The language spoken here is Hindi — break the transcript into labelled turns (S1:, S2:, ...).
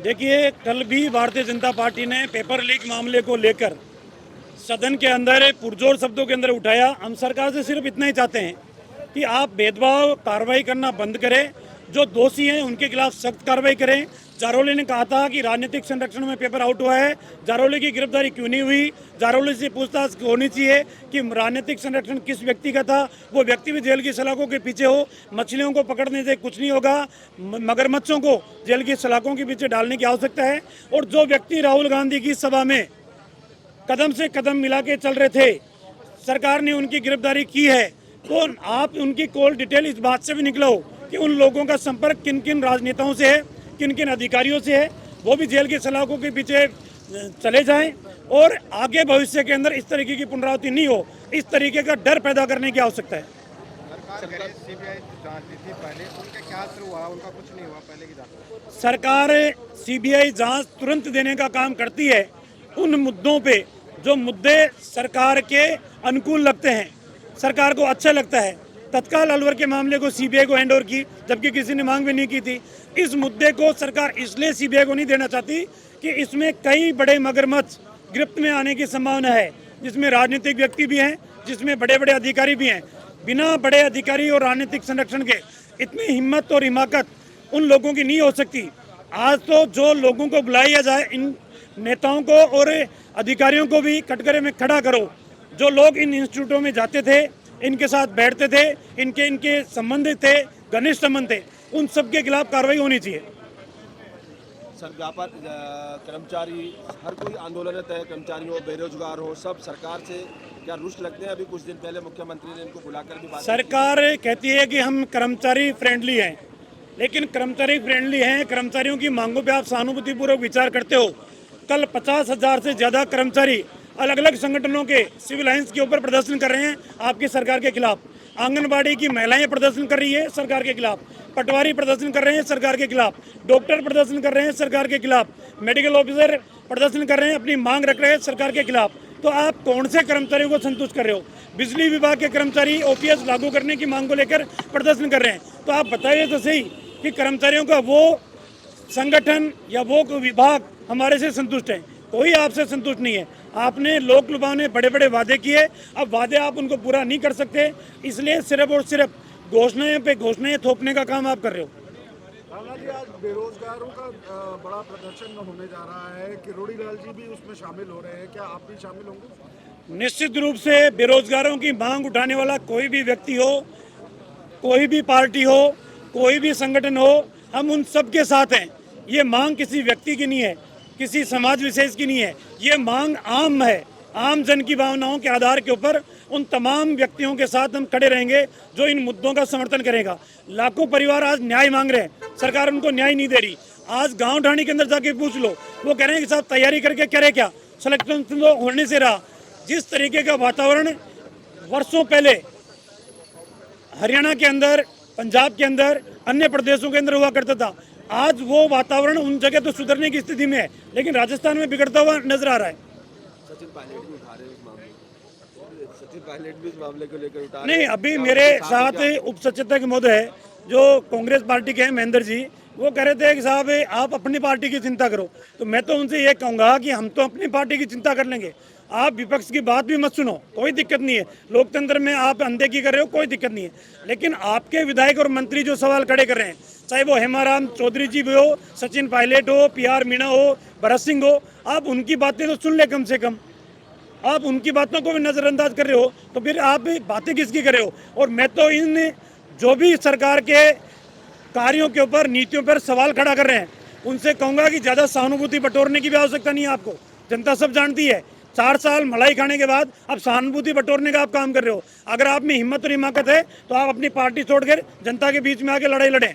S1: देखिए, कल भी भारतीय जनता पार्टी ने पेपर लीक मामले को लेकर सदन के अंदर पुरजोर शब्दों के अंदर उठाया। हम सरकार से सिर्फ इतना ही चाहते हैं कि आप भेदभाव कार्रवाई करना बंद करें, जो दोषी हैं उनके खिलाफ सख्त कार्रवाई करें। जारोली ने कहा था कि राजनीतिक संरक्षण में पेपर आउट हुआ है, जारोली की गिरफ्तारी क्यों नहीं हुई? जारोली से पूछताछ होनी चाहिए कि राजनीतिक संरक्षण किस व्यक्ति का था। वो व्यक्ति भी जेल की सलाखों के पीछे हो। मछलियों को पकड़ने से कुछ नहीं होगा, मगरमच्छों को जेल की सलाखों के पीछे डालने की आवश्यकता है। और जो व्यक्ति राहुल गांधी की सभा में कदम से कदम मिला के चल रहे थे, सरकार ने उनकी गिरफ्तारी की है, तो आप उनकी कॉल डिटेल इस बात से भी निकलो कि उन लोगों का संपर्क किन किन राजनेताओं से है, किन किन अधिकारियों से है। वो भी जेल के सलाखों के पीछे चले जाएं और आगे भविष्य के अंदर इस तरीके की पुनरावृत्ति नहीं हो, इस तरीके का डर पैदा करने की आवश्यकता है। सरकार सीबीआई जांच तुरंत देने का काम करती है उन मुद्दों पे जो मुद्दे सरकार के अनुकूल लगते हैं, सरकार को अच्छा लगता है। तत्काल अलवर के मामले को सीबीआई को हैंड ओवर की, जबकि किसी ने मांग भी नहीं की थी। इस मुद्दे को सरकार इसलिए सीबीआई को नहीं देना चाहती कि इसमें कई बड़े मगरमच्छ गिरफ्त में आने की संभावना है, जिसमें राजनीतिक व्यक्ति भी हैं, जिसमें बड़े बड़े अधिकारी भी हैं। बिना बड़े अधिकारी और राजनीतिक संरक्षण के इतनी हिम्मत और हिमाकत उन लोगों की नहीं हो सकती। आज तो जो लोगों को बुलाया जाए, इन नेताओं को और अधिकारियों को भी कटघरे में खड़ा करो। जो लोग इन इंस्टीट्यूटों में जाते थे, इनके साथ बैठते थे, इनके संबंध थे, घनिष्ठ संबंध थे, उन सब के खिलाफ कार्रवाई होनी चाहिए।
S2: सर, व्यापार कर्मचारी हर कोई आंदोलनरत है, कर्मचारी हो, बेरोजगार हो, सब सरकार से क्या रुष्ट लगते हैं? अभी कुछ दिन पहले मुख्यमंत्री ने इनको बुलाकर भी बात
S1: सरकार कहती है कि हम कर्मचारी फ्रेंडली हैं, लेकिन कर्मचारी फ्रेंडली हैं, कर्मचारियों की मांगों पे आप सहानुभूतिपूर्वक विचार करते हो। कल 50,000 से ज़्यादा कर्मचारी अलग अलग संगठनों के सिविल लाइन्स के ऊपर प्रदर्शन कर रहे हैं आपकी सरकार के खिलाफ। आंगनबाड़ी की महिलाएं प्रदर्शन कर रही है सरकार के खिलाफ, पटवारी प्रदर्शन कर रहे हैं सरकार के खिलाफ, डॉक्टर प्रदर्शन कर रहे हैं सरकार के खिलाफ, मेडिकल ऑफिसर प्रदर्शन कर रहे हैं, अपनी मांग रख रहे हैं सरकार के खिलाफ। तो आप कौन से कर्मचारियों को संतुष्ट कर रहे हो? बिजली विभाग के कर्मचारी ओपीएस लागू करने की मांग को लेकर प्रदर्शन कर रहे हैं। तो आप बताइए तो सही कि कर्मचारियों का वो संगठन या वो विभाग हमारे से संतुष्ट है? कोई आपसे संतुष्ट नहीं है। आपने लोक लुभावने बड़े बड़े वादे किए, अब वादे आप उनको पूरा नहीं कर सकते, इसलिए सिर्फ और सिर्फ घोषणाएं पे घोषणाएं थोपने का काम आप कर रहे हो।
S3: जी, आज बेरोजगारों का बड़ा प्रदर्शन होने जा रहा है, किरोड़ी लाल जी भी उसमें शामिल हो रहे हैं, क्या आप भी शामिल होंगे?
S1: निश्चित रूप से बेरोजगारों की मांग उठाने वाला कोई भी व्यक्ति हो, कोई भी पार्टी हो, कोई भी संगठन हो, हम उन सब के साथ हैं। ये मांग किसी व्यक्ति की नहीं है, किसी समाज विशेष की नहीं है, ये मांग आम है। आम जन की भावनाओं के आधार के ऊपर उन तमाम व्यक्तियों के साथ हम खड़े रहेंगे जो इन मुद्दों का समर्थन करेगा। लाखों परिवार आज न्याय मांग रहे हैं, सरकार उनको न्याय नहीं दे रही। आज गांव ढाणी के अंदर जाके पूछ लो, वो कह रहे हैं कि साहब तैयारी करके करे क्या, सिलेक्शन तो होने से रहा। जिस तरीके का वातावरण वर्षों पहले हरियाणा के अंदर, पंजाब के अंदर, अन्य प्रदेशों के अंदर हुआ करता था, आज वो वातावरण उन जगह तो सुधरने की स्थिति में है, लेकिन राजस्थान में बिगड़ता हुआ नजर आ रहा है।
S2: सचिन पायलट भी उठा रहे हैं सचिन पायलट भी इस मामले को लेकर उठा रहे हैं।
S1: नहीं, अभी मेरे साथ उप सचेतक महोदय जो कांग्रेस पार्टी के हैं, महेंद्र जी, वो कह रहे थे कि साहब आप अपनी पार्टी की चिंता करो। तो मैं तो उनसे ये कहूँगा कि हम तो अपनी पार्टी की चिंता कर लेंगे, आप विपक्ष की बात भी मत सुनो, कोई दिक्कत नहीं है। लोकतंत्र में आप अनदेखी कर रहे हो, कोई दिक्कत नहीं है, लेकिन आपके विधायक और मंत्री जो सवाल खड़े कर रहे हैं, चाहे वो हेमाराम चौधरी जी भी हो, सचिन पायलट हो, पीआर मीणा हो, भरत सिंह हो, आप उनकी बातें तो सुन ले कम से कम। आप उनकी बातों को भी नज़रअंदाज कर रहे हो, तो फिर आप बातें किसकी कर रहे हो? और मैं तो इन जो भी सरकार के कार्यों के ऊपर, नीतियों पर सवाल खड़ा कर रहे हैं, उनसे कहूँगा कि ज़्यादा सहानुभूति बटोरने की भी आवश्यकता नहीं है आपको। जनता सब जानती है, 4 साल मलाई खाने के बाद अब सहानुभूति बटोरने का आप काम कर रहे हो। अगर आप में हिम्मत और हिमाकत है तो आप अपनी पार्टी छोड़कर जनता के बीच में आके लड़ाई लड़ें।